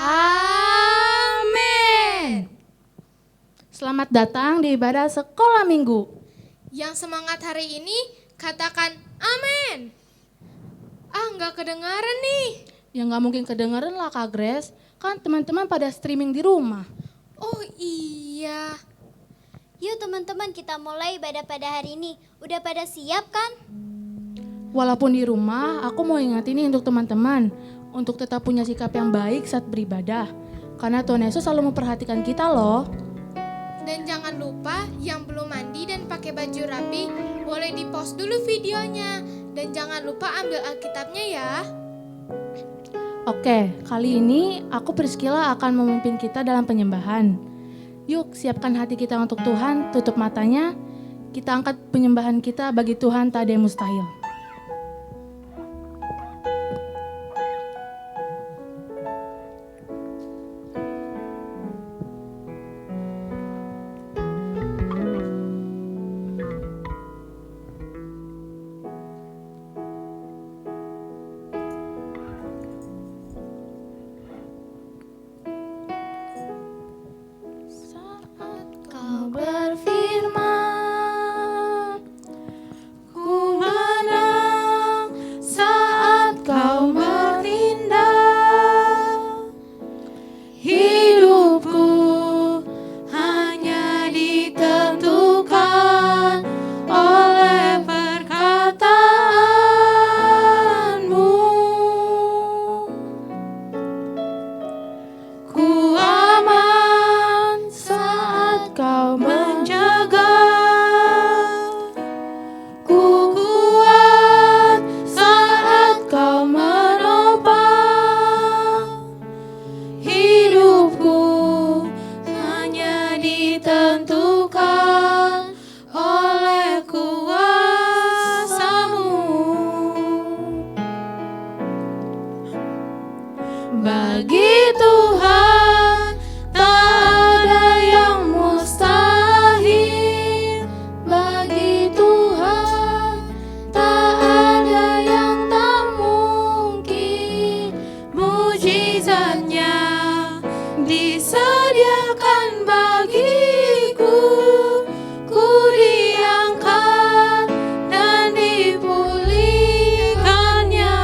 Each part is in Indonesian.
Amin. Selamat datang di ibadah sekolah minggu. Yang semangat hari ini katakan amin. Nggak kedengaran nih. Ya nggak mungkin kedengeran lah Kak Grace, kan teman-teman pada streaming di rumah. Oh iya. Yuk teman-teman, kita mulai ibadah pada hari ini. Udah pada siap kan? Walaupun di rumah, aku mau ingat ini untuk teman-teman, untuk tetap punya sikap yang baik saat beribadah. Karena Tuhan Yesus selalu memperhatikan kita loh. Dan jangan lupa yang belum mandi dan pakai baju rapi, boleh di-post dulu videonya. Dan jangan lupa ambil Alkitabnya ya. Oke, kali ini aku Priscilla akan memimpin kita dalam penyembahan. Yuk, siapkan hati kita untuk Tuhan, tutup matanya. Kita angkat penyembahan kita bagi Tuhan, tak ada yang mustahil. Kau berfirman, ku menang saat kau bertindak. Hidupku hanya ditentukan oleh perkataanmu. Ku aman saat kau menjaga, ku kuat saat kau menopang. Hidupku hanya ditentukan oleh kuasa-Mu. Bagi Tuhan tak ada yang mustahil. Bagi Tuhan tak ada yang tak mungkin. Mujizatnya disediakan bagiku. Ku diangkat dan dipulihkannya.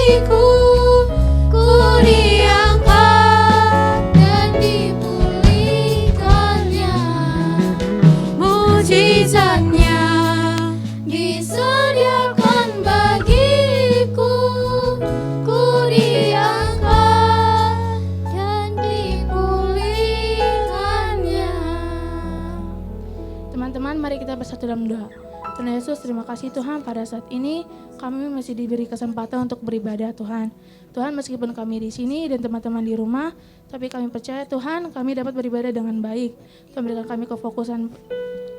bagiku, ku diangkat dan dipulihkannya. Mujizatnya disediakan bagiku, ku diangkat dan dipulihkannya. Teman-teman, mari kita bersatu dalam doa. Tuhan Yesus, terima kasih Tuhan, pada saat ini kami masih diberi kesempatan untuk beribadah Tuhan. Tuhan, meskipun kami di sini dan teman-teman di rumah, tapi kami percaya Tuhan, kami dapat beribadah dengan baik. Tuhan, berikan kami kefokusan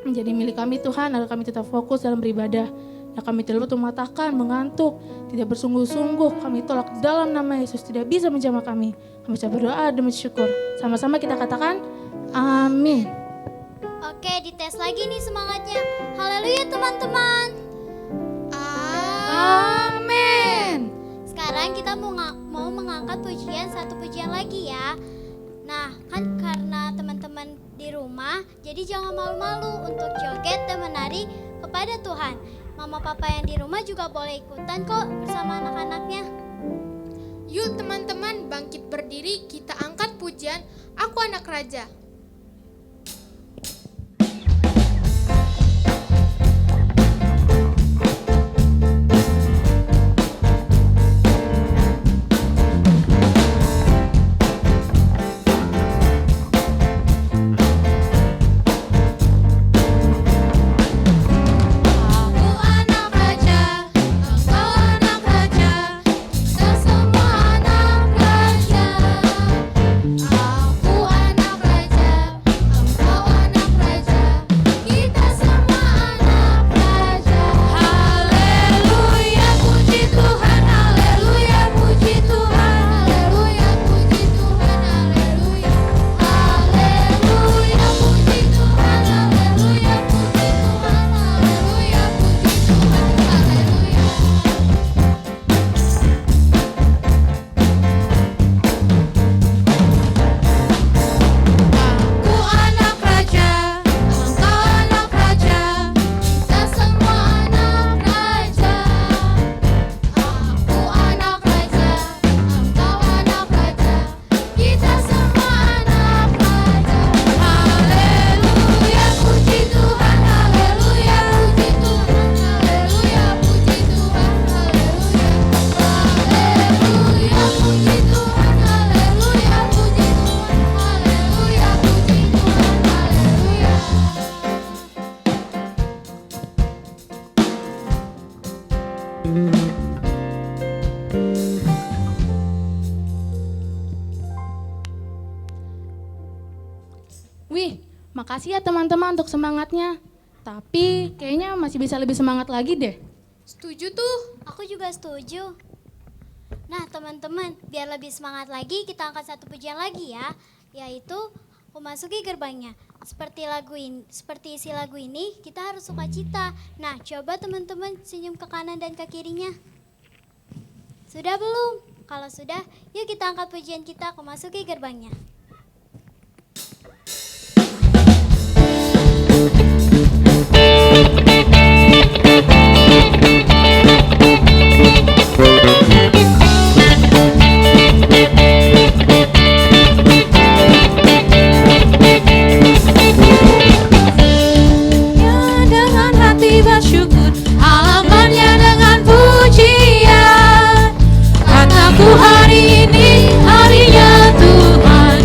menjadi milik kami Tuhan, agar kami tetap fokus dalam beribadah. Dan kami tidak lupa mematakan, mengantuk, tidak bersungguh-sungguh, kami tolak dalam nama Yesus, tidak bisa menjamah kami. Kami bisa berdoa dan bersyukur. Sama-sama kita katakan, amin. Oke, dites lagi nih semangatnya. Haleluya teman-teman. Amin. Sekarang kita mau mengangkat satu pujian lagi ya. Nah, kan karena teman-teman di rumah, jadi jangan malu-malu untuk joget dan menari kepada Tuhan. Mama papa yang di rumah juga boleh ikutan kok bersama anak-anaknya. Yuk teman-teman, bangkit berdiri, kita angkat pujian Aku Anak Raja. Wih, makasih ya teman-teman untuk semangatnya. Tapi kayaknya masih bisa lebih semangat lagi deh. Setuju tuh. Aku juga setuju. Nah teman-teman, biar lebih semangat lagi kita angkat satu pujian lagi ya, yaitu memasuki gerbangnya. Seperti isi lagu ini, kita harus sukacita. Nah, coba teman-teman senyum ke kanan dan ke kirinya. Sudah belum? Kalau sudah, yuk kita angkat pujian kita memasuki gerbangnya. Hari ini harinya Tuhan.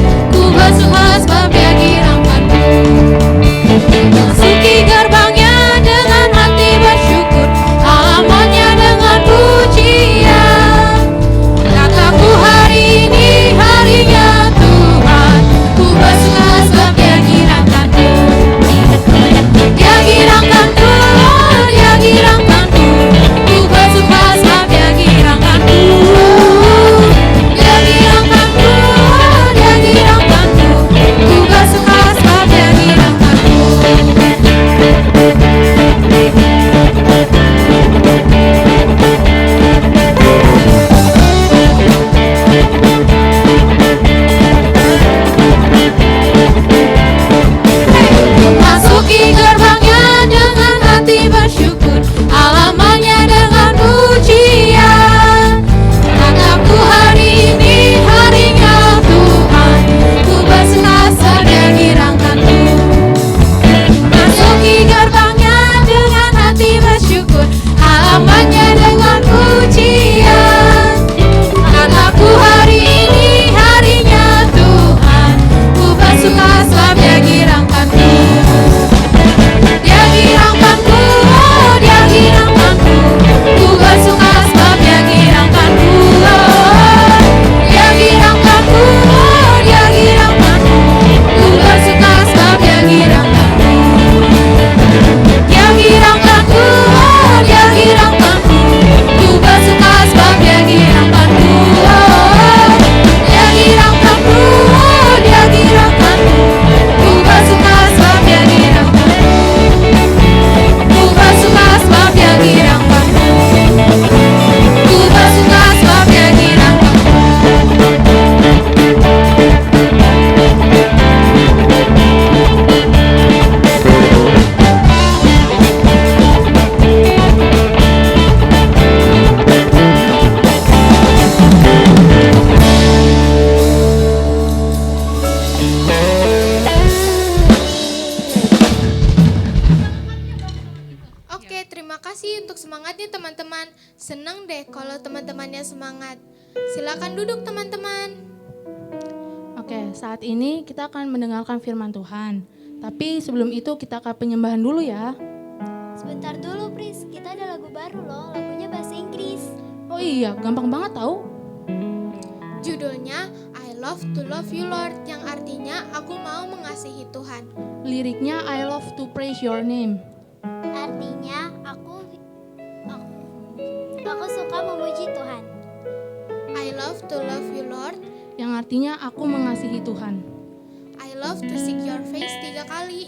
bersemangat. Silakan duduk teman-teman. Oke, saat ini kita akan mendengarkan firman Tuhan. Tapi sebelum itu kita akan penyembahan dulu ya. Sebentar dulu, Pris. Kita ada lagu baru loh, lagunya bahasa Inggris. Oh iya, gampang banget tahu. Judulnya I Love to Love You Lord, yang artinya aku mau mengasihi Tuhan. Liriknya I love to praise your name. Artinya aku suka memuji Tuhan. I love to love you Lord. Yang artinya aku mengasihi Tuhan. I love to seek your face 3 kali.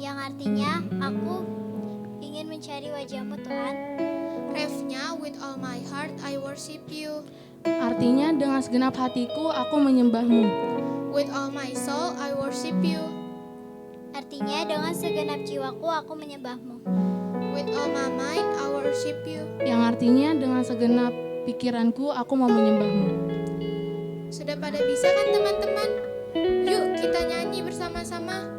Yang artinya aku ingin mencari wajah-Mu Tuhan. Refnya with all my heart I worship you. Artinya dengan segenap hatiku aku menyembahmu. With all my soul I worship you. Artinya dengan segenap jiwaku aku menyembah-Mu. With all my mind I worship you. Yang artinya dengan segenap pikiranku aku mau menyembahmu. Sudah pada bisa kan teman-teman? Yuk kita nyanyi bersama-sama.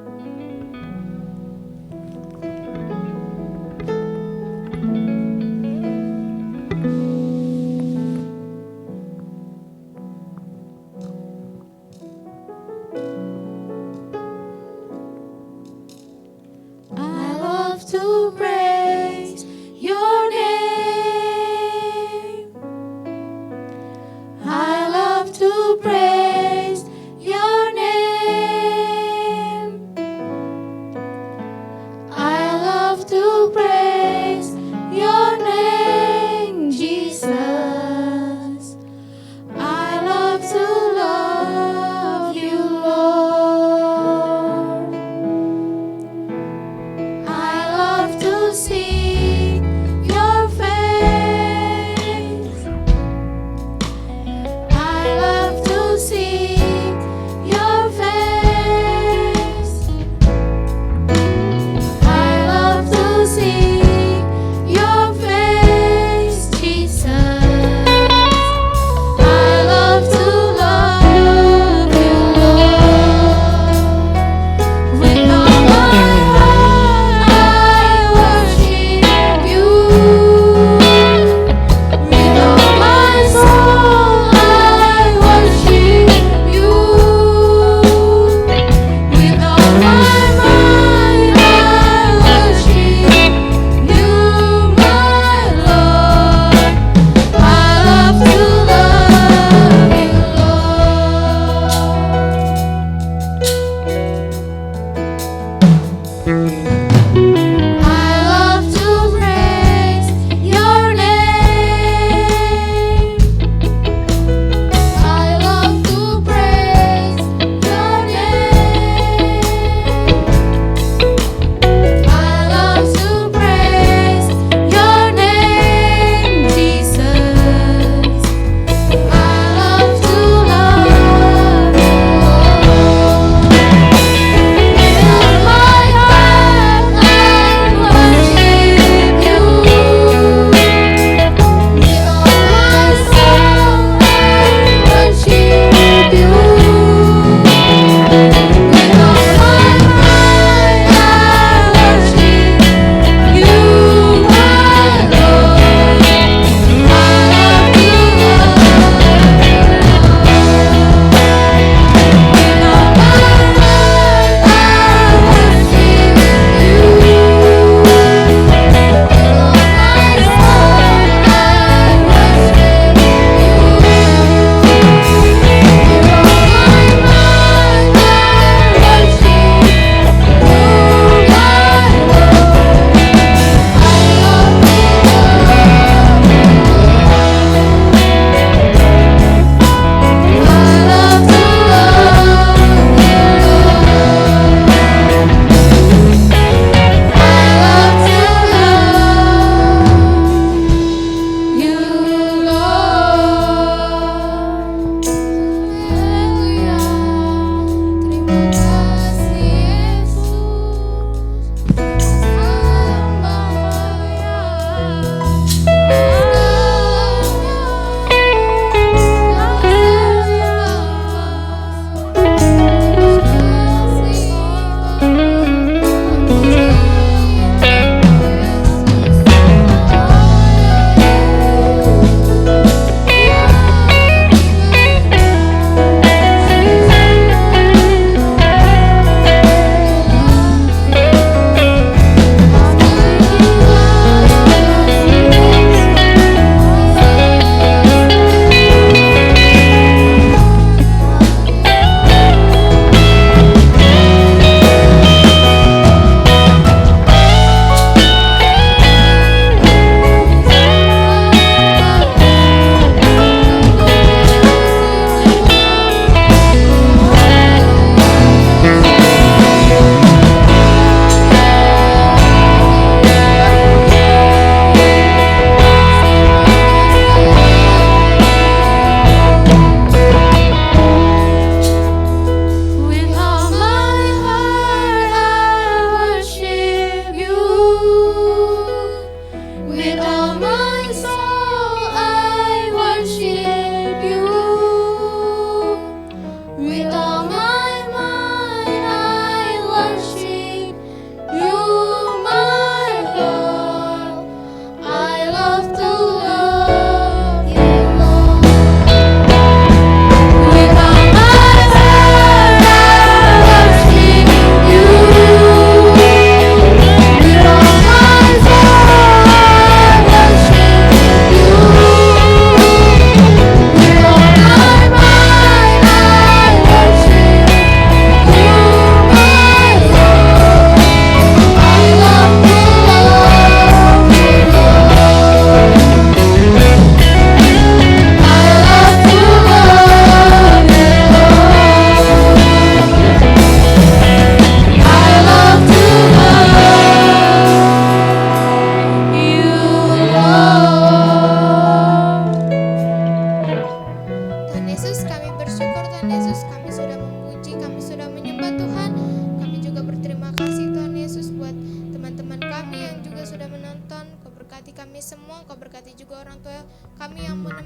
I love to praise your name. I love to praise your name.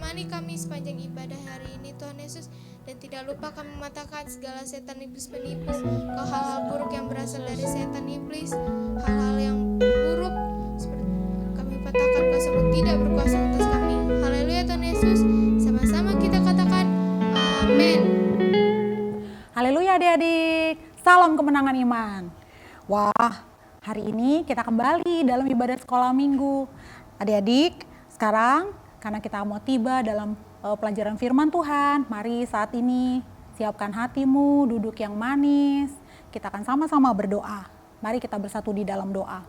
menemani kami sepanjang ibadah hari ini Tuhan Yesus. Dan tidak lupa kami mematahkan segala setan iblis penipu, ke hal-hal buruk yang berasal dari setan iblis, hal-hal yang buruk seperti kami patahkan kuasa roh tidak berkuasa atas kami. Haleluya Tuhan Yesus. Sama-sama kita katakan amin. Haleluya adik-adik, salam kemenangan iman. Wah, hari ini kita kembali dalam ibadah sekolah minggu. Adik-adik, sekarang karena kita mau tiba dalam pelajaran firman Tuhan, mari saat ini siapkan hatimu, duduk yang manis. Kita akan sama-sama berdoa. Mari kita bersatu di dalam doa.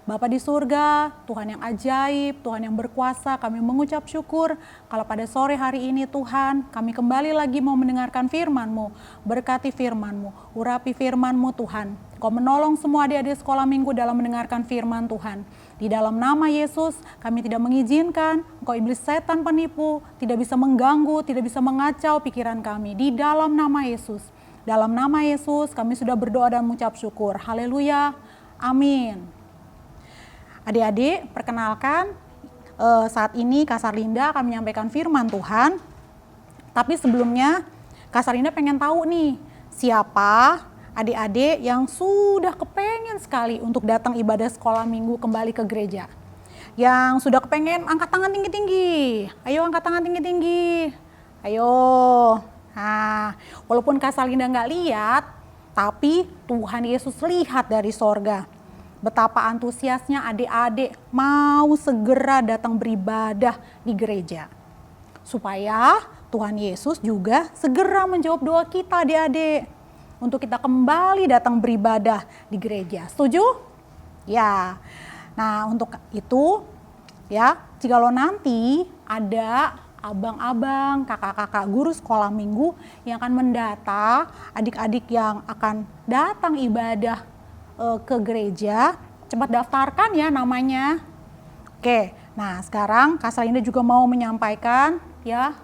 Bapa di surga, Tuhan yang ajaib, Tuhan yang berkuasa, kami mengucap syukur kalau pada sore hari ini Tuhan, kami kembali lagi mau mendengarkan firman-Mu. Berkati firman-Mu, urapi firman-Mu Tuhan. Kau menolong semua adik-adik sekolah minggu dalam mendengarkan firman Tuhan. Di dalam nama Yesus, kami tidak mengizinkan engkau iblis setan penipu, tidak bisa mengganggu, tidak bisa mengacau pikiran kami. Di dalam nama Yesus. Dalam nama Yesus, kami sudah berdoa dan mengucap syukur. Haleluya. Amin. Adik-adik, perkenalkan saat ini Kak Sarlinda akan menyampaikan firman Tuhan. Tapi sebelumnya, Kak Sarlinda pengen tahu nih, siapa adik-adik yang sudah kepengen sekali untuk datang ibadah sekolah minggu kembali ke gereja. Yang sudah kepengen angkat tangan tinggi-tinggi. Ayo angkat tangan tinggi-tinggi. Ayo. Nah, walaupun Kak Sarlinda nggak lihat, tapi Tuhan Yesus lihat dari sorga. Betapa antusiasnya adik-adik mau segera datang beribadah di gereja. Supaya Tuhan Yesus juga segera menjawab doa kita adik-adik. Untuk kita kembali datang beribadah di gereja. Setuju? Ya. Nah, untuk itu ya, jikalau nanti ada abang-abang, kakak-kakak guru sekolah minggu yang akan mendata adik-adik yang akan datang ibadah ke gereja, cepat daftarkan ya namanya. Oke. Nah, sekarang Kak Sarlinda juga mau menyampaikan ya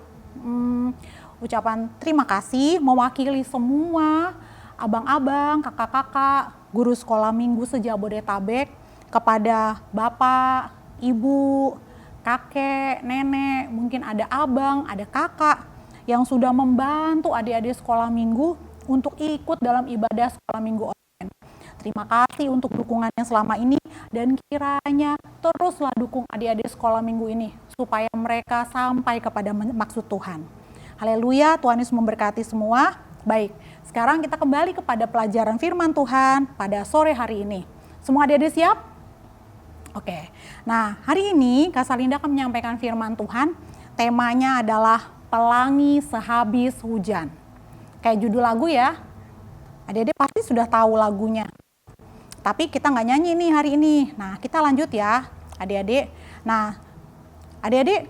ucapan terima kasih mewakili semua abang-abang, kakak-kakak, guru sekolah minggu se-Jabodetabek kepada bapak, ibu, kakek, nenek, mungkin ada abang, ada kakak yang sudah membantu adik-adik sekolah minggu untuk ikut dalam ibadah sekolah minggu online. Terima kasih untuk dukungannya selama ini dan kiranya teruslah dukung adik-adik sekolah minggu ini supaya mereka sampai kepada maksud Tuhan. Haleluya, Tuhan Yesus memberkati semua. Baik, sekarang kita kembali kepada pelajaran firman Tuhan pada sore hari ini. Semua adik-adik siap? Oke, nah hari ini Kak Sarlinda akan menyampaikan firman Tuhan. Temanya adalah pelangi sehabis hujan. Kayak judul lagu ya, adik-adik pasti sudah tahu lagunya. Tapi kita nggak nyanyi nih hari ini. Nah kita lanjut ya adik-adik. Nah adik-adik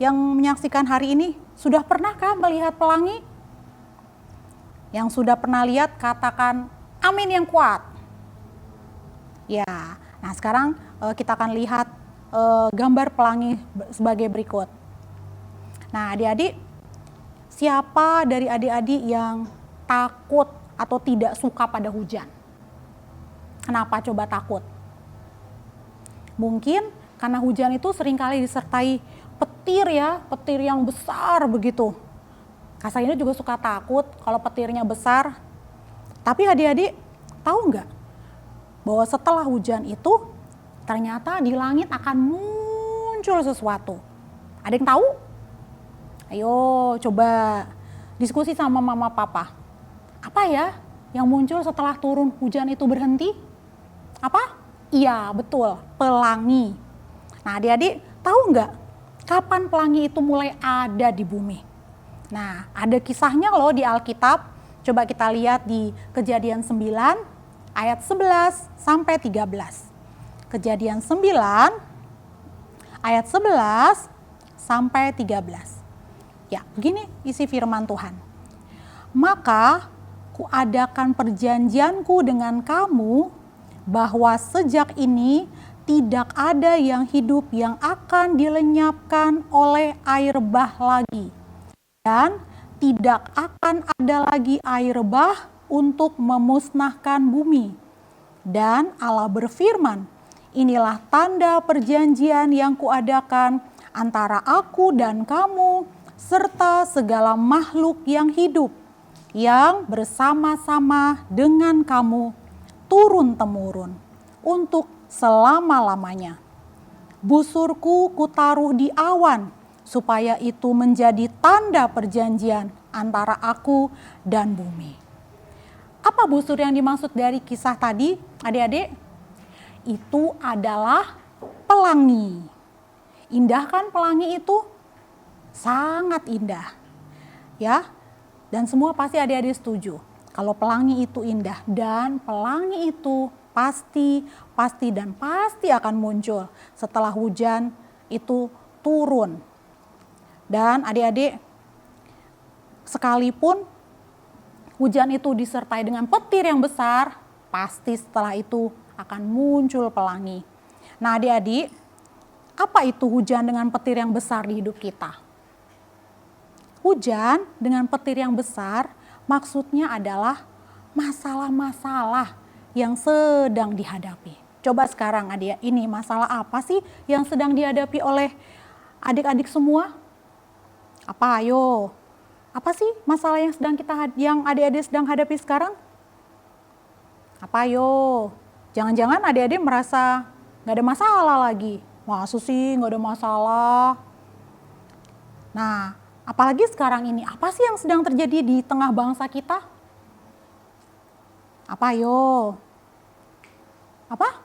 yang menyaksikan hari ini, sudah pernahkah melihat pelangi? Yang sudah pernah lihat katakan amin yang kuat. Ya, nah sekarang kita akan lihat gambar pelangi sebagai berikut. Nah adik-adik, siapa dari adik-adik yang takut atau tidak suka pada hujan? Kenapa coba takut? Mungkin karena hujan itu seringkali disertai petir ya, petir yang besar begitu. Kak Sarlinda juga suka takut kalau petirnya besar. Tapi adik-adik tahu nggak bahwa setelah hujan itu ternyata di langit akan muncul sesuatu. Ada yang tahu? Ayo coba diskusi sama mama papa. Apa ya yang muncul setelah turun hujan itu berhenti? Apa? Iya betul, pelangi. Nah adik-adik tahu nggak kapan pelangi itu mulai ada di bumi? Nah, ada kisahnya loh di Alkitab. Coba kita lihat di Kejadian 9 ayat 11 sampai 13. Kejadian 9 ayat 11 sampai 13. Ya, begini isi firman Tuhan. Maka kuadakan perjanjianku dengan kamu bahwa sejak ini tidak ada yang hidup yang akan dilenyapkan oleh air bah lagi. Dan tidak akan ada lagi air bah untuk memusnahkan bumi. Dan Allah berfirman, inilah tanda perjanjian yang kuadakan antara aku dan kamu, serta segala makhluk yang hidup, yang bersama-sama dengan kamu turun-temurun untuk selama-lamanya. Busurku kutaruh di awan, supaya itu menjadi tanda perjanjian antara aku dan bumi. Apa busur yang dimaksud dari kisah tadi, adik-adik? Itu adalah pelangi. Indah kan pelangi itu? Sangat indah. Ya, dan semua pasti adik-adik setuju. Kalau pelangi itu indah dan pelangi itu pasti akan muncul setelah hujan itu turun. Dan adik-adik, sekalipun hujan itu disertai dengan petir yang besar, pasti setelah itu akan muncul pelangi. Nah adik-adik, apa itu hujan dengan petir yang besar di hidup kita? Hujan dengan petir yang besar maksudnya adalah masalah-masalah yang sedang dihadapi. Coba sekarang adik, ini masalah apa sih yang sedang dihadapi oleh adik-adik semua? Apa ayo? Apa sih masalah yang adik-adik sedang hadapi sekarang? Apa ayo? Jangan-jangan adik-adik merasa nggak ada masalah lagi. Masa sih nggak ada masalah? Nah, apalagi sekarang ini, apa sih yang sedang terjadi di tengah bangsa kita? Apa ayo? Apa?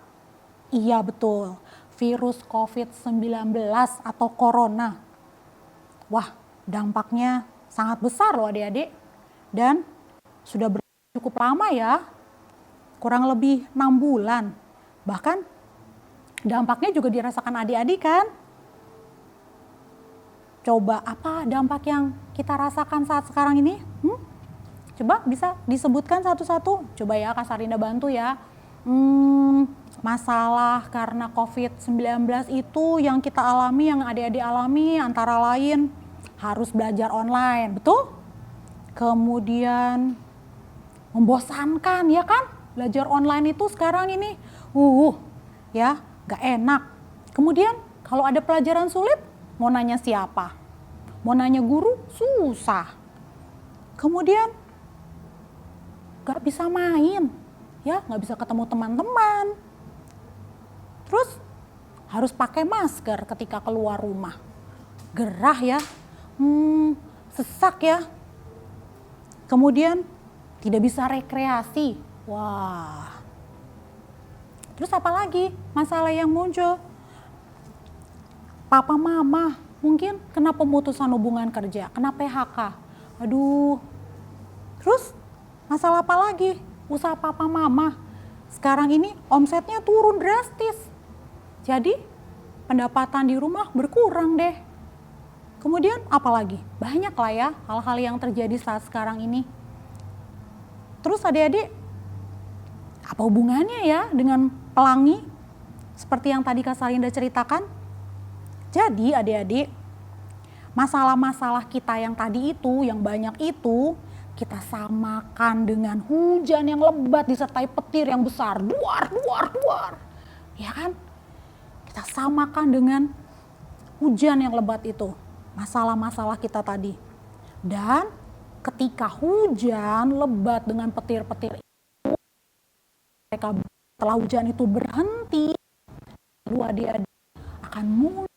Iya betul, virus COVID-19 atau corona. Wah, dampaknya sangat besar loh adik-adik. Dan sudah cukup lama ya, kurang lebih 6 bulan. Bahkan dampaknya juga dirasakan adik-adik kan? Coba apa dampak yang kita rasakan saat sekarang ini? Coba bisa disebutkan satu-satu. Coba ya Kak Sarinda bantu ya. Masalah karena COVID-19 itu yang kita alami, yang adik-adik alami antara lain harus belajar online, betul? Kemudian membosankan ya kan? Belajar online itu sekarang ini ya gak enak. Kemudian kalau ada pelajaran sulit, mau nanya siapa? Mau nanya guru? Susah. Kemudian gak bisa main, ya gak bisa ketemu teman-teman. Terus harus pakai masker ketika keluar rumah. Gerah ya, sesak ya. Kemudian tidak bisa rekreasi. Wah. Terus apa lagi masalah yang muncul? Papa mama mungkin kena pemutusan hubungan kerja, kena PHK. Aduh. Terus masalah apa lagi? Usaha papa mama sekarang ini omsetnya turun drastis. Jadi pendapatan di rumah berkurang deh. Kemudian apa lagi? Banyak lah ya hal-hal yang terjadi saat sekarang ini. Terus adik-adik, apa hubungannya ya dengan pelangi? Seperti yang tadi Kak Sarinda ceritakan. Jadi adik-adik, masalah-masalah kita yang tadi itu, yang banyak itu, kita samakan dengan hujan yang lebat disertai petir yang besar. Duar. Ya kan? Kita samakan dengan hujan yang lebat itu. Masalah-masalah kita tadi. Dan ketika hujan lebat dengan petir-petir itu, setelah hujan itu berhenti, lalu adik-adik akan muncul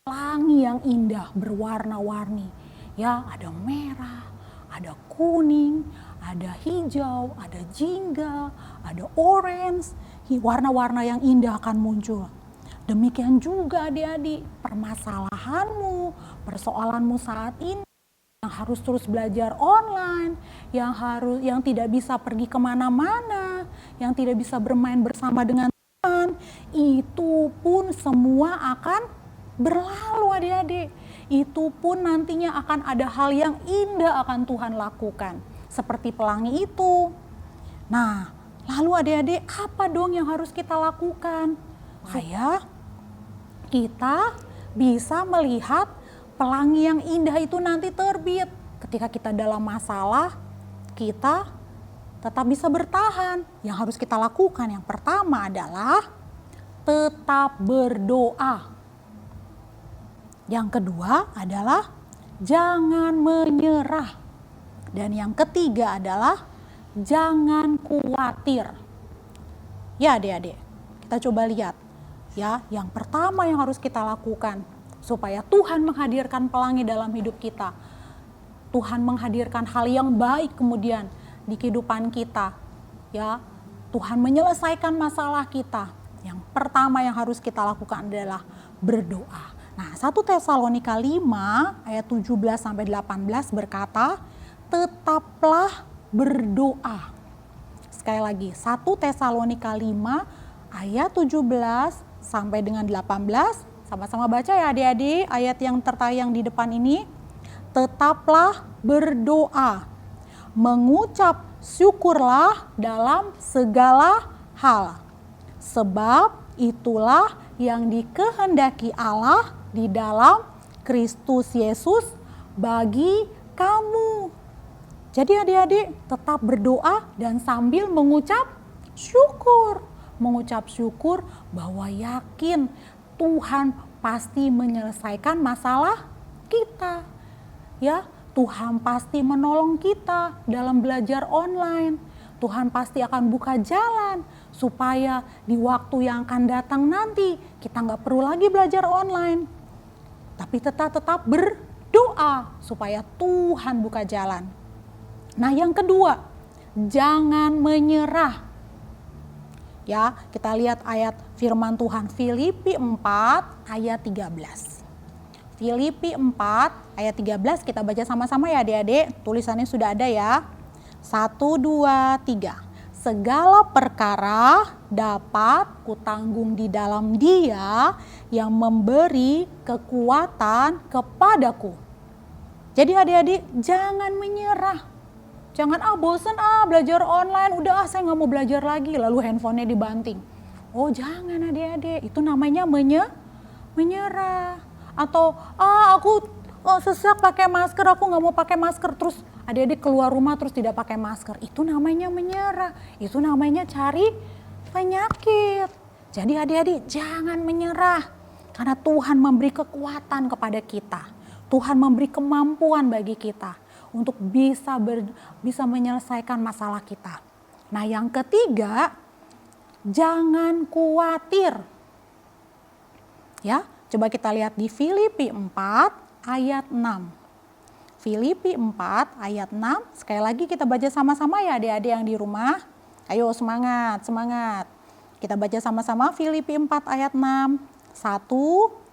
pelangi yang indah berwarna-warni. Ya, ada merah, ada kuning, ada hijau, ada jingga, ada orange. Warna-warna yang indah akan muncul. Demikian juga adik-adik, permasalahanmu, persoalanmu saat ini yang harus terus belajar online, yang tidak bisa pergi kemana-mana, yang tidak bisa bermain bersama dengan teman, itu pun semua akan berlalu adik-adik. Itu pun nantinya akan ada hal yang indah akan Tuhan lakukan. Seperti pelangi itu. Nah, lalu adik-adik apa dong yang harus kita lakukan? Supaya kita bisa melihat pelangi yang indah itu nanti terbit. Ketika kita dalam masalah, kita tetap bisa bertahan. Yang harus kita lakukan yang pertama adalah tetap berdoa. Yang kedua adalah jangan menyerah. Dan yang ketiga adalah jangan khawatir. Ya adik-adik, kita coba lihat. Ya, yang pertama yang harus kita lakukan supaya Tuhan menghadirkan pelangi dalam hidup kita. Tuhan menghadirkan hal yang baik kemudian di kehidupan kita. Ya, Tuhan menyelesaikan masalah kita. Yang pertama yang harus kita lakukan adalah berdoa. Nah, 1 Tesalonika 5 ayat 17 sampai 18 berkata, tetaplah berdoa. Sekali lagi, 1 Tesalonika 5 ayat 17 sampai dengan 18. Sama-sama baca ya adik-adik ayat yang tertayang di depan ini. Tetaplah berdoa, mengucap syukurlah dalam segala hal. Sebab itulah yang dikehendaki Allah di dalam Kristus Yesus bagi kamu. Jadi adik-adik tetap berdoa dan sambil mengucap syukur. Mengucap syukur bahwa yakin Tuhan pasti menyelesaikan masalah kita. Ya, Tuhan pasti menolong kita dalam belajar online. Tuhan pasti akan buka jalan supaya di waktu yang akan datang nanti kita nggak perlu lagi belajar online. Tapi tetap berdoa supaya Tuhan buka jalan. Nah, yang kedua, jangan menyerah. Ya, kita lihat ayat firman Tuhan Filipi 4 ayat 13. Filipi 4 ayat 13 kita baca sama-sama ya adik-adik. Tulisannya sudah ada ya. 1, 2, 3. Segala perkara dapat kutanggung di dalam Dia yang memberi kekuatan kepadaku. Jadi adik-adik jangan menyerah. Jangan bosen belajar online, udah saya nggak mau belajar lagi, lalu handphonenya dibanting. Oh jangan adik-adik, itu namanya menyerah. Atau aku sesak pakai masker, aku nggak mau pakai masker, terus adik-adik keluar rumah terus tidak pakai masker, itu namanya menyerah, itu namanya cari penyakit. Jadi adik-adik jangan menyerah, karena Tuhan memberi kekuatan kepada kita, Tuhan memberi kemampuan bagi kita untuk bisa menyelesaikan masalah kita. Nah yang ketiga, jangan khawatir. Ya, coba kita lihat di Filipi 4 ayat 6. Filipi 4 ayat 6, sekali lagi kita baca sama-sama ya adik-adik yang di rumah. Ayo semangat. Kita baca sama-sama Filipi 4 ayat 6. 1,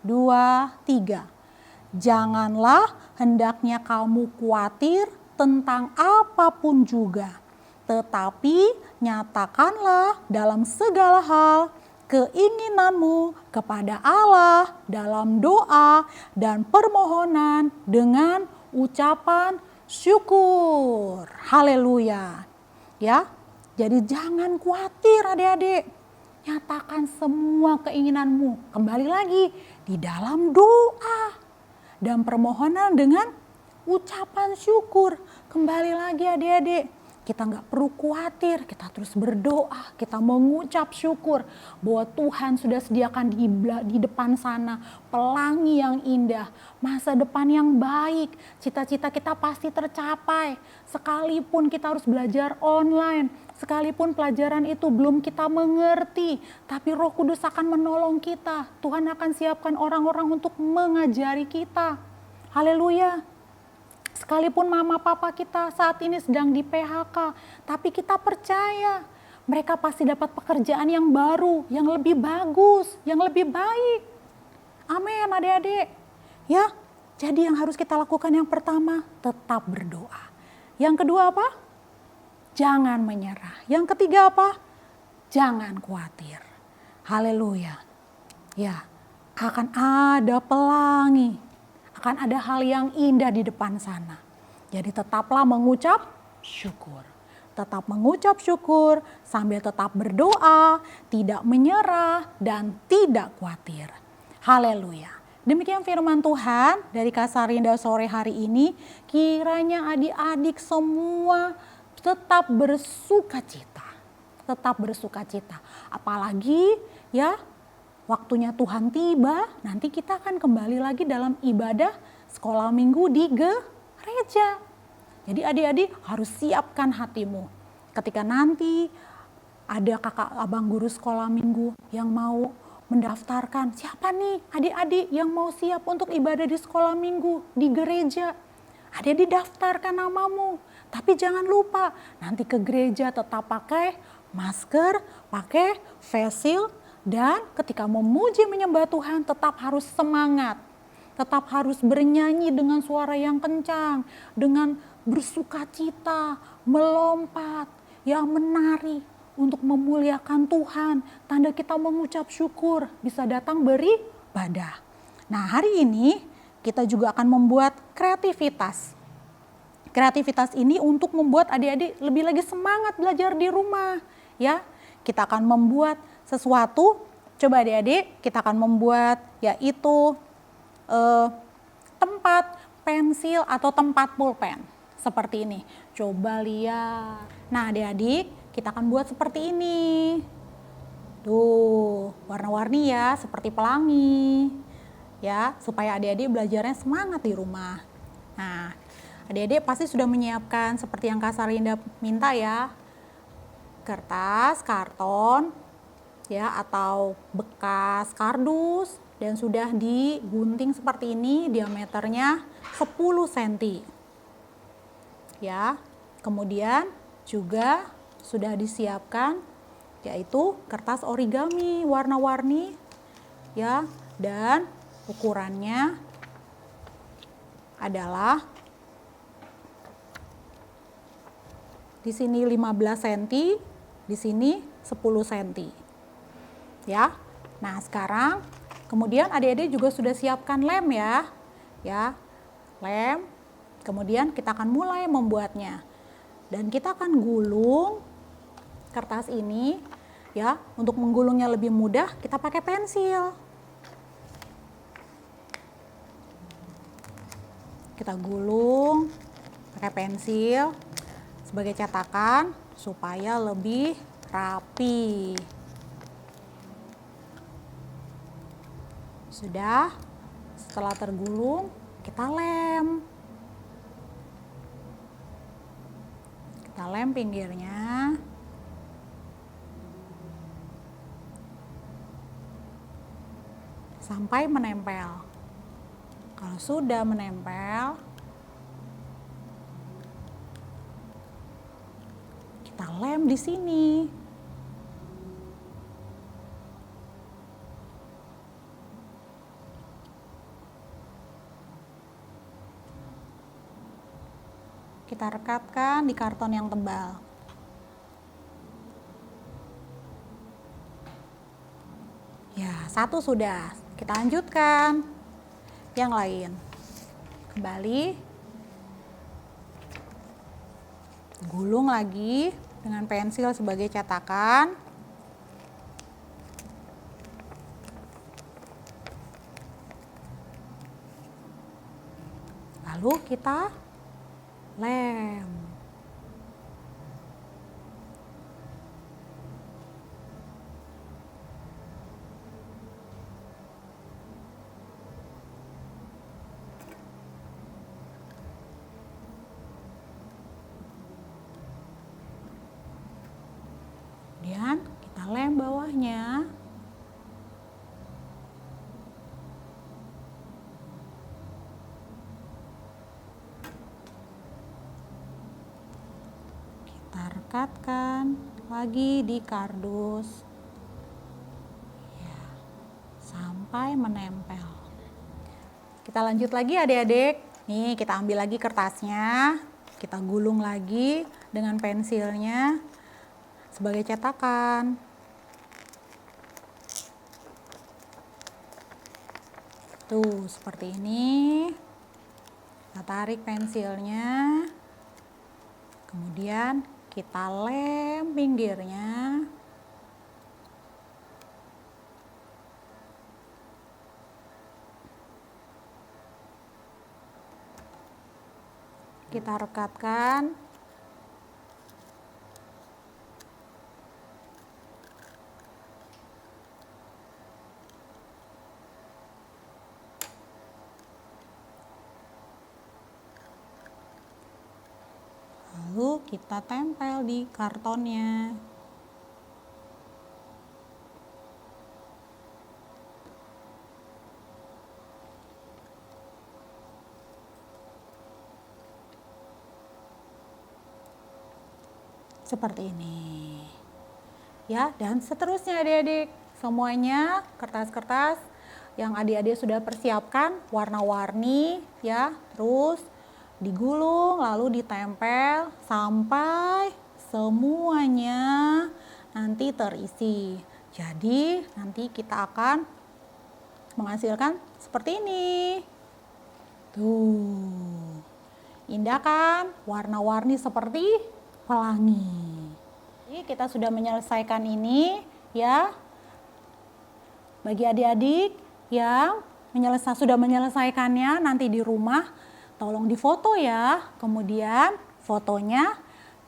2, 3. Janganlah hendaknya kamu khawatir tentang apapun juga, tetapi nyatakanlah dalam segala hal keinginanmu kepada Allah dalam doa dan permohonan dengan ucapan syukur. Haleluya. Ya. Jadi jangan khawatir adik-adik. Nyatakan semua keinginanmu. Kembali lagi di dalam doa dan permohonan dengan ucapan syukur. Kembali lagi adik-adik. Kita nggak perlu khawatir, kita terus berdoa, kita mengucap syukur bahwa Tuhan sudah sediakan di depan sana pelangi yang indah, masa depan yang baik, cita-cita kita pasti tercapai. Sekalipun kita harus belajar online, sekalipun pelajaran itu belum kita mengerti, tapi Roh Kudus akan menolong kita. Tuhan akan siapkan orang-orang untuk mengajari kita. Haleluya. Sekalipun mama papa kita saat ini sedang di PHK, tapi kita percaya mereka pasti dapat pekerjaan yang baru, yang lebih bagus, yang lebih baik. Amin adik-adik. Ya, jadi yang harus kita lakukan yang pertama, tetap berdoa. Yang kedua apa? Jangan menyerah. Yang ketiga apa? Jangan khawatir. Haleluya. Ya, akan ada pelangi. Akan ada hal yang indah di depan sana. Jadi tetaplah mengucap syukur. Tetap mengucap syukur sambil tetap berdoa, tidak menyerah dan tidak khawatir. Haleluya. Demikian firman Tuhan dari Kasarinda sore hari ini. Kiranya adik-adik semua tetap bersukacita. Tetap bersukacita. Apalagi ya waktunya Tuhan tiba, nanti kita akan kembali lagi dalam ibadah sekolah minggu di gereja. Jadi adik-adik harus siapkan hatimu. Ketika nanti ada kakak abang guru sekolah minggu yang mau mendaftarkan, siapa nih adik-adik yang mau siap untuk ibadah di sekolah minggu di gereja? Adik-adik daftarkan namamu. Tapi jangan lupa nanti ke gereja tetap pakai masker, pakai face shield, dan ketika memuji menyembah Tuhan tetap harus semangat. Tetap harus bernyanyi dengan suara yang kencang, dengan bersuka cita, melompat, yang menari untuk memuliakan Tuhan. Tanda kita mengucap syukur bisa datang beribadah. Nah, hari ini kita juga akan membuat kreativitas. Kreativitas ini untuk membuat adik-adik lebih lagi semangat belajar di rumah. Ya, kita akan membuat sesuatu. Coba adik-adik, kita akan membuat yaitu tempat pensil atau tempat pulpen seperti ini. Coba lihat. Nah, adik-adik, kita akan buat seperti ini. Tuh, warna-warni ya, seperti pelangi. Ya, supaya adik-adik belajarnya semangat di rumah. Nah, adik-adik pasti sudah menyiapkan seperti yang Kak Sarlinda minta ya. Kertas, karton, ya, atau bekas kardus, dan sudah digunting seperti ini, diameternya 10 cm. Ya, kemudian juga sudah disiapkan yaitu kertas origami warna-warni ya, dan ukurannya adalah di sini 15 cm, di sini 10 cm. Ya. Nah, sekarang kemudian adik-adik juga sudah siapkan lem ya. Ya. Lem. Kemudian kita akan mulai membuatnya. Dan kita akan gulung kertas ini ya. Untuk menggulungnya lebih mudah, kita pakai pensil. Kita gulung pakai pensil sebagai cetakan supaya lebih rapi. Sudah, setelah tergulung, kita lem. Kita lem pinggirnya. Sampai menempel. Kalau sudah menempel, kita lem di sini. Kita rekatkan di karton yang tebal. Ya, satu sudah. Kita lanjutkan yang lain. Kembali. Gulung lagi dengan pensil sebagai cetakan. Lalu kita lem. Kemudian kita lem bawahnya. Kita rekatkan lagi di kardus ya, sampai menempel. Kita lanjut lagi adik-adik. Nih, kita ambil lagi kertasnya, kita gulung lagi dengan pensilnya sebagai cetakan. Tuh, seperti ini. Kita tarik pensilnya. Kemudian kita lem pinggirnya. Kita rekatkan. lalu kita tempel di kartonnya. Seperti ini. Ya, dan seterusnya adik-adik. Semuanya kertas-kertas yang adik-adik sudah persiapkan warna-warni ya, terus digulung lalu ditempel sampai semuanya nanti terisi. Jadi, nanti kita akan menghasilkan seperti ini. Tuh. Indah kan? Warna-warni seperti pelangi. Jadi kita sudah menyelesaikan ini ya. Bagi adik-adik yang sudah menyelesaikannya nanti di rumah tolong difoto ya. Kemudian fotonya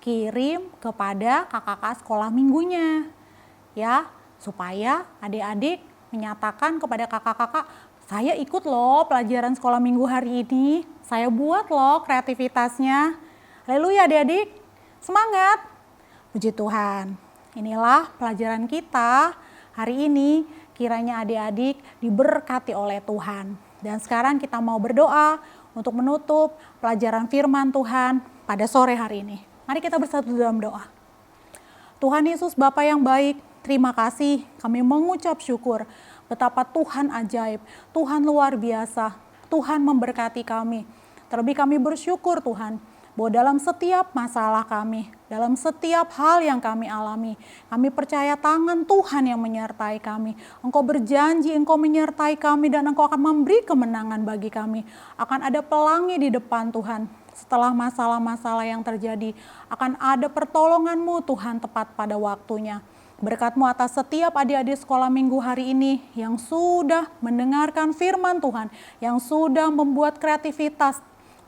kirim kepada kakak sekolah minggunya. Ya, supaya adik-adik menyatakan kepada kakak-kakak, saya ikut loh pelajaran sekolah minggu hari ini. Saya buat loh kreativitasnya. Haleluya adik-adik. Semangat, puji Tuhan. Inilah pelajaran kita hari ini, kiranya adik-adik diberkati oleh Tuhan. Dan sekarang kita mau berdoa untuk menutup pelajaran firman Tuhan pada sore hari ini. Mari kita bersatu dalam doa. Tuhan Yesus Bapa yang baik, terima kasih, kami mengucap syukur betapa Tuhan ajaib, Tuhan luar biasa, Tuhan memberkati kami. Terlebih kami bersyukur Tuhan, bahwa dalam setiap masalah kami, dalam setiap hal yang kami alami, kami percaya tangan Tuhan yang menyertai kami. Engkau berjanji, Engkau menyertai kami dan Engkau akan memberi kemenangan bagi kami. Akan ada pelangi di depan Tuhan. Setelah masalah-masalah yang terjadi, akan ada pertolongan-Mu Tuhan tepat pada waktunya. Berkat-Mu atas setiap adik-adik sekolah minggu hari ini yang sudah mendengarkan firman Tuhan, yang sudah membuat kreativitas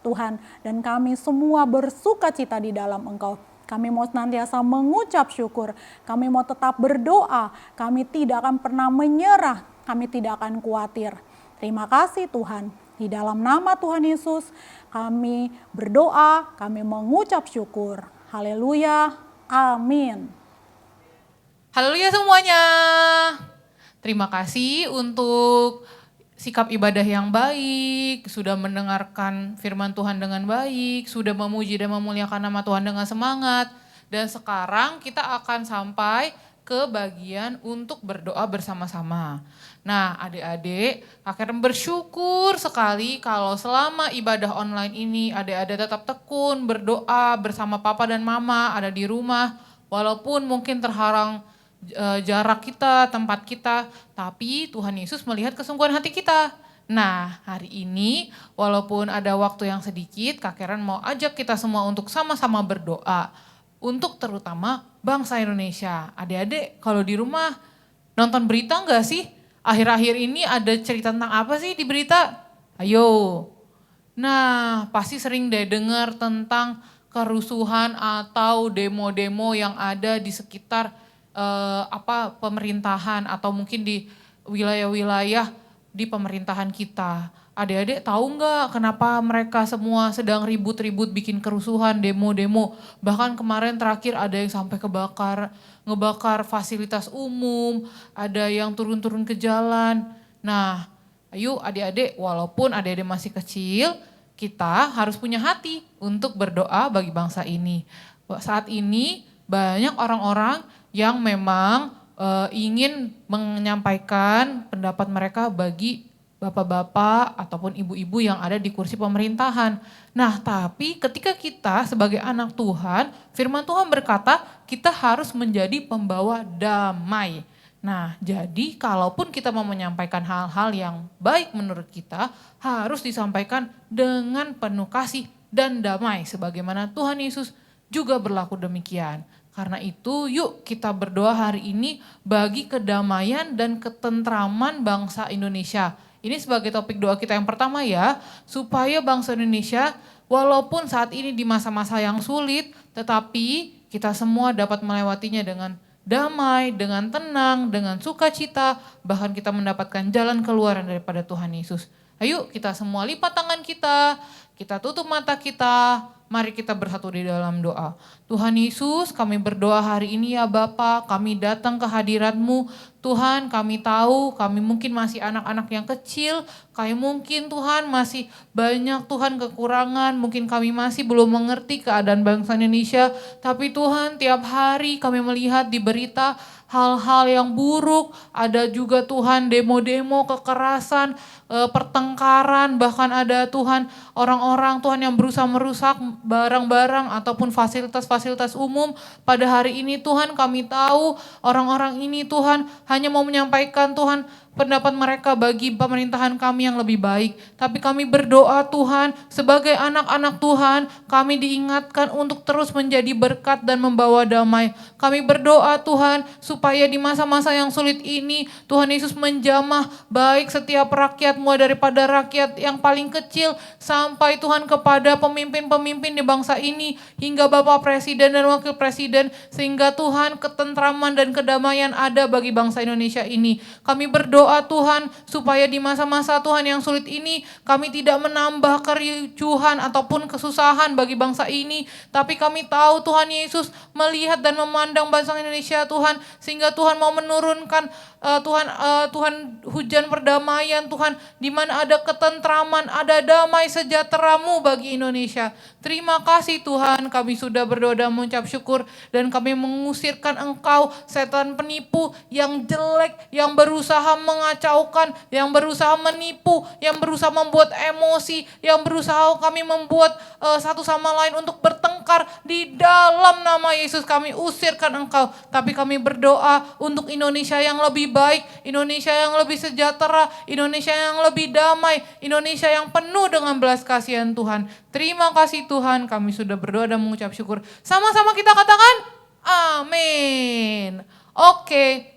Tuhan, dan kami semua bersuka cita di dalam Engkau. Kami mau senantiasa mengucap syukur, kami mau tetap berdoa, kami tidak akan pernah menyerah, kami tidak akan khawatir. Terima kasih Tuhan, di dalam nama Tuhan Yesus kami berdoa, kami mengucap syukur. Haleluya, amin. Haleluya semuanya. Terima kasih untuk sikap ibadah yang baik, sudah mendengarkan firman Tuhan dengan baik, sudah memuji dan memuliakan nama Tuhan dengan semangat. Dan sekarang kita akan sampai ke bagian untuk berdoa bersama-sama. Nah adik-adik, kakak bersyukur sekali kalau selama ibadah online ini adik-adik tetap tekun berdoa bersama papa dan mama ada di rumah. Walaupun mungkin terhalang jarak kita, tempat kita, tapi Tuhan Yesus melihat kesungguhan hati kita. Nah hari ini walaupun ada waktu yang sedikit, Kak Karen mau ajak kita semua untuk sama-sama berdoa. Untuk terutama bangsa Indonesia. Adik-adik kalau di rumah nonton berita enggak sih? Akhir-akhir ini ada cerita tentang apa sih di berita? Ayo. Nah pasti sering deh dengar tentang kerusuhan atau demo-demo yang ada di sekitar pemerintahan atau mungkin di wilayah-wilayah di pemerintahan kita. Adik-adik tahu nggak kenapa mereka semua sedang ribut-ribut bikin kerusuhan, demo-demo. Bahkan kemarin terakhir ada yang sampai ngebakar fasilitas umum, ada yang turun-turun ke jalan. Nah, ayo adik-adik walaupun adik-adik masih kecil, kita harus punya hati untuk berdoa bagi bangsa ini. Saat ini banyak orang-orang yang memang ingin menyampaikan pendapat mereka bagi bapak-bapak ataupun ibu-ibu yang ada di kursi pemerintahan. Nah tapi ketika kita sebagai anak Tuhan, firman Tuhan berkata kita harus menjadi pembawa damai. Nah jadi kalaupun kita mau menyampaikan hal-hal yang baik menurut kita, harus disampaikan dengan penuh kasih dan damai. Sebagaimana Tuhan Yesus juga berlaku demikian. Karena itu yuk kita berdoa hari ini bagi kedamaian dan ketentraman bangsa Indonesia. Ini sebagai topik doa kita yang pertama ya, supaya bangsa Indonesia walaupun saat ini di masa-masa yang sulit, tetapi kita semua dapat melewatinya dengan damai, dengan tenang, dengan sukacita, bahkan kita mendapatkan jalan keluar daripada Tuhan Yesus. Ayo kita semua lipat tangan kita tutup mata kita, Mari kita bersatu di dalam doa. Tuhan Yesus, kami berdoa hari ini ya Bapa, kami datang ke hadirat-Mu. Tuhan, kami tahu kami mungkin masih anak-anak yang kecil, kami mungkin Tuhan masih banyak Tuhan kekurangan, mungkin kami masih belum mengerti keadaan bangsa Indonesia, tapi Tuhan tiap hari kami melihat di berita hal-hal yang buruk, ada juga Tuhan demo-demo, kekerasan, pertengkaran, bahkan ada Tuhan orang-orang Tuhan yang berusaha merusak barang-barang ataupun fasilitas-fasilitas umum. Pada hari ini Tuhan kami tahu orang-orang ini Tuhan hanya mau menyampaikan Tuhan pendapat mereka bagi pemerintahan kami yang lebih baik. Tapi kami berdoa Tuhan, sebagai anak-anak Tuhan, kami diingatkan untuk terus menjadi berkat dan membawa damai. Kami berdoa Tuhan, supaya di masa-masa yang sulit ini, Tuhan Yesus menjamah baik setiap rakyat, mulai daripada rakyat yang paling kecil, sampai Tuhan kepada pemimpin-pemimpin di bangsa ini, hingga Bapak Presiden dan Wakil Presiden, sehingga Tuhan ketentraman dan kedamaian ada bagi bangsa Indonesia ini. Kami berdoa Tuhan supaya di masa-masa Tuhan yang sulit ini kami tidak menambah kericuhan ataupun kesusahan bagi bangsa ini, tapi kami tahu Tuhan Yesus melihat dan memandang bangsa Indonesia Tuhan, sehingga Tuhan mau menurunkan Tuhan hujan perdamaian Tuhan, di mana ada ketentraman, ada damai sejahtera-Mu bagi Indonesia. Terima kasih Tuhan, kami sudah berdoa dan mengucap syukur, dan kami mengusirkan Engkau setan penipu yang jelek, yang berusaha mengacaukan, yang berusaha menipu, yang berusaha membuat emosi, yang berusaha kami membuat satu sama lain untuk bertengkar. Di dalam nama Yesus kami usirkan Engkau, tapi kami berdoa untuk Indonesia yang lebih baik, Indonesia yang lebih sejahtera, Indonesia yang lebih damai, Indonesia yang penuh dengan belas kasihan Tuhan. Terima kasih Tuhan, kami sudah berdoa dan mengucap syukur. Sama-sama kita katakan amin. Oke.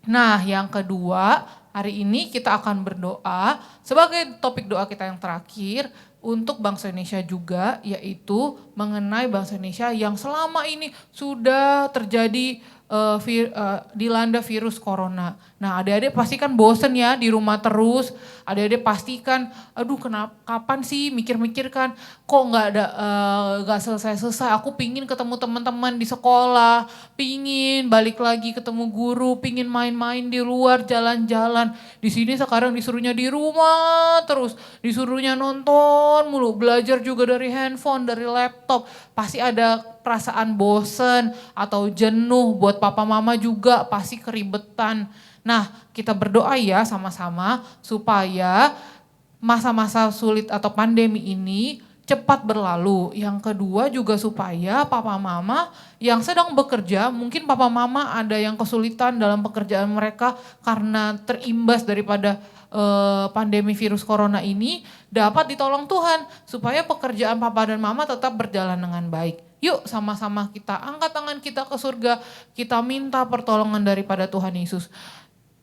Nah, yang kedua, hari ini kita akan berdoa sebagai topik doa kita yang terakhir untuk bangsa Indonesia juga, yaitu mengenai bangsa Indonesia yang selama ini sudah terjadi dilanda virus corona. Nah, adik-adik pasti kan bosen ya di rumah terus. Adik-adik pasti kan, aduh kapan sih mikir-mikir kan, kok nggak selesai-selesai. Aku pingin ketemu teman-teman di sekolah, pingin balik lagi ketemu guru, pingin main-main di luar, jalan-jalan. Di sini sekarang disuruhnya di rumah terus, disuruhnya nonton mulu, belajar juga dari handphone, dari laptop. Pasti ada perasaan bosen atau jenuh, buat papa mama juga pasti keribetan. Nah, kita berdoa ya sama-sama supaya masa-masa sulit atau pandemi ini cepat berlalu. Yang kedua juga supaya papa mama yang sedang bekerja, mungkin papa mama ada yang kesulitan dalam pekerjaan mereka karena terimbas daripada pandemi virus corona ini, dapat ditolong Tuhan supaya pekerjaan papa dan mama tetap berjalan dengan baik. Yuk sama-sama kita angkat tangan kita ke surga, kita minta pertolongan daripada Tuhan Yesus.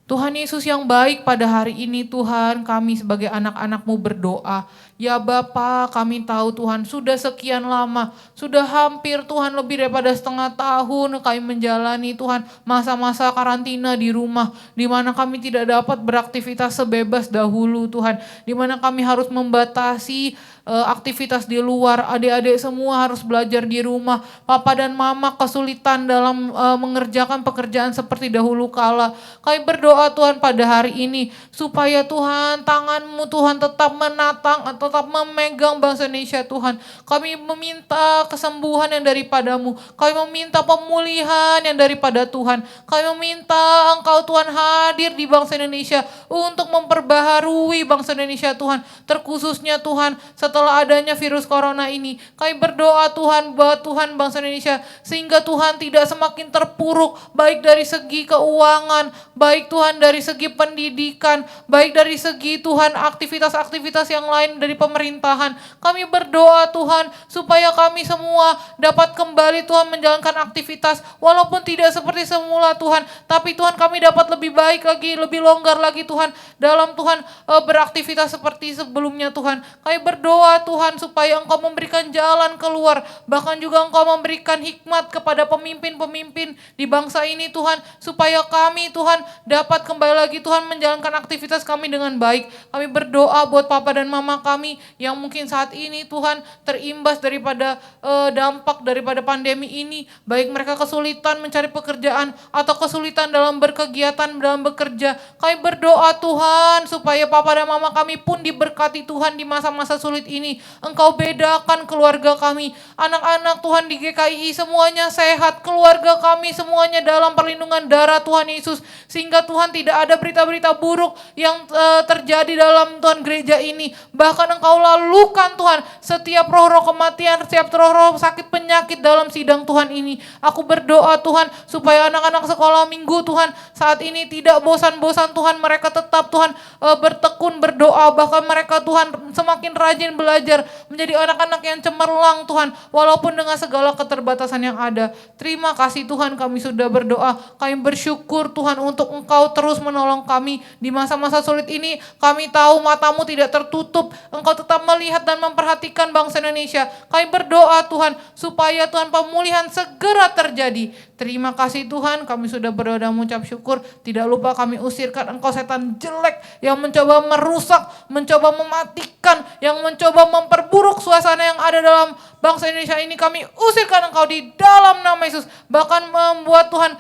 Tuhan Yesus yang baik, pada hari ini Tuhan, kami sebagai anak-anak-Mu berdoa. Ya Bapa, kami tahu Tuhan sudah sekian lama, sudah hampir Tuhan lebih daripada setengah tahun kami menjalani Tuhan masa-masa karantina di rumah, di mana kami tidak dapat beraktivitas sebebas dahulu Tuhan, di mana kami harus membatasi aktivitas di luar, adik-adik semua harus belajar di rumah, papa dan mama kesulitan dalam mengerjakan pekerjaan seperti dahulu kala. Kami berdoa Tuhan pada hari ini, supaya Tuhan tangan-Mu Tuhan tetap menatang atau tetap memegang bangsa Indonesia Tuhan. Kami meminta kesembuhan yang daripada-Mu, kami meminta pemulihan yang daripada Tuhan, kami meminta Engkau Tuhan hadir di bangsa Indonesia untuk memperbaharui bangsa Indonesia Tuhan, terkhususnya Tuhan setelah adanya virus corona ini. Kami berdoa Tuhan buat Tuhan bangsa Indonesia, sehingga Tuhan tidak semakin terpuruk, baik dari segi keuangan, baik Tuhan dari segi pendidikan, baik dari segi Tuhan aktivitas-aktivitas yang lain dari pemerintahan. Kami berdoa Tuhan supaya kami semua dapat kembali Tuhan menjalankan aktivitas, walaupun tidak seperti semula Tuhan, tapi Tuhan kami dapat lebih baik lagi, lebih longgar lagi Tuhan dalam Tuhan beraktivitas seperti sebelumnya Tuhan. Kami berdoa Tuhan supaya Engkau memberikan jalan keluar, bahkan juga Engkau memberikan hikmat kepada pemimpin-pemimpin di bangsa ini Tuhan, supaya kami Tuhan dapat kembali lagi Tuhan menjalankan aktivitas kami dengan baik. Kami berdoa buat papa dan mama kami kami yang mungkin saat ini Tuhan terimbas daripada dampak daripada pandemi ini, baik mereka kesulitan mencari pekerjaan atau kesulitan dalam berkegiatan, dalam bekerja. Kami berdoa Tuhan supaya papa dan mama kami pun diberkati Tuhan di masa-masa sulit ini. Engkau bedakan keluarga kami, anak-anak Tuhan di GKI semuanya sehat, keluarga kami semuanya dalam perlindungan darah Tuhan Yesus, sehingga Tuhan tidak ada berita-berita buruk yang terjadi dalam Tuhan gereja ini. Bahkan Engkau lalukan Tuhan setiap roh-roh kematian, setiap roh-roh sakit penyakit dalam sidang Tuhan ini. Aku berdoa Tuhan supaya anak-anak sekolah minggu Tuhan saat ini tidak bosan-bosan Tuhan, mereka tetap Tuhan bertekun berdoa, bahkan mereka Tuhan semakin rajin belajar menjadi anak-anak yang cemerlang Tuhan, walaupun dengan segala keterbatasan yang ada. Terima kasih Tuhan, kami sudah berdoa, kami bersyukur Tuhan untuk Engkau terus menolong kami di masa-masa sulit ini. Kami tahu matamu tidak tertutup, Engkau tetap melihat dan memperhatikan bangsa Indonesia. Kami berdoa Tuhan supaya Tuhan pemulihan segera terjadi. Terima kasih Tuhan, kami sudah berdoa dan mengucap syukur. Tidak lupa kami usirkan Engkau setan jelek yang mencoba merusak, mencoba mematikan, yang mencoba memperburuk suasana yang ada dalam bangsa Indonesia ini. Kami usirkan Engkau di dalam nama Yesus. Bahkan membuat Tuhan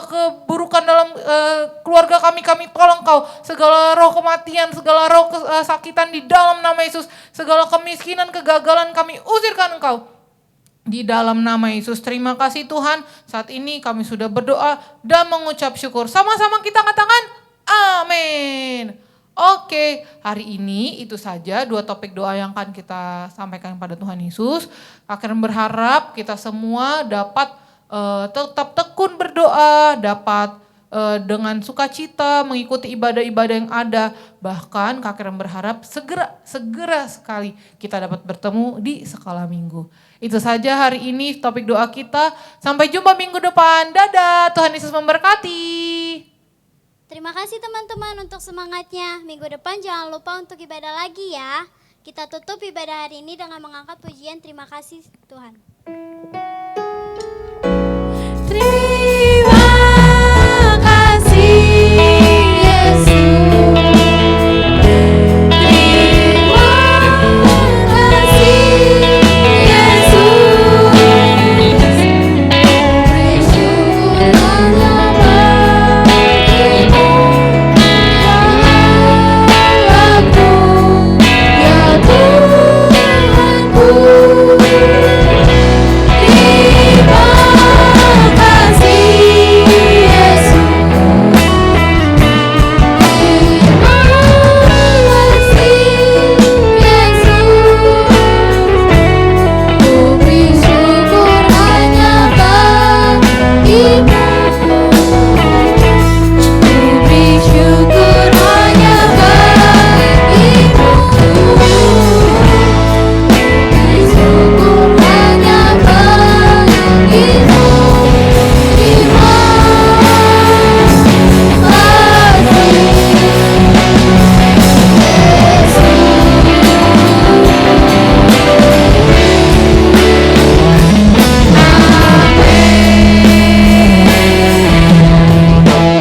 keburukan dalam keluarga kami tolong Engkau. Segala roh kematian, segala roh kesakitan di dalam nama Yesus. Segala kemiskinan, kegagalan kami usirkan Engkau di dalam nama Yesus. Terima kasih Tuhan, saat ini kami sudah berdoa dan mengucap syukur. Sama-sama kita katakan amin. Oke, hari ini itu saja 2 topik doa yang akan kita sampaikan pada Tuhan Yesus. Akan berharap kita semua dapat tetap tekun berdoa, dapat dengan sukacita mengikuti ibadah-ibadah yang ada. Bahkan Kak Karen berharap segera sekali kita dapat bertemu di sekolah minggu. Itu saja hari ini topik doa kita. Sampai jumpa minggu depan. Dadah, Tuhan Yesus memberkati. Terima kasih teman-teman untuk semangatnya. Minggu depan jangan lupa untuk ibadah lagi ya. Kita tutup ibadah hari ini dengan mengangkat pujian terima kasih Tuhan.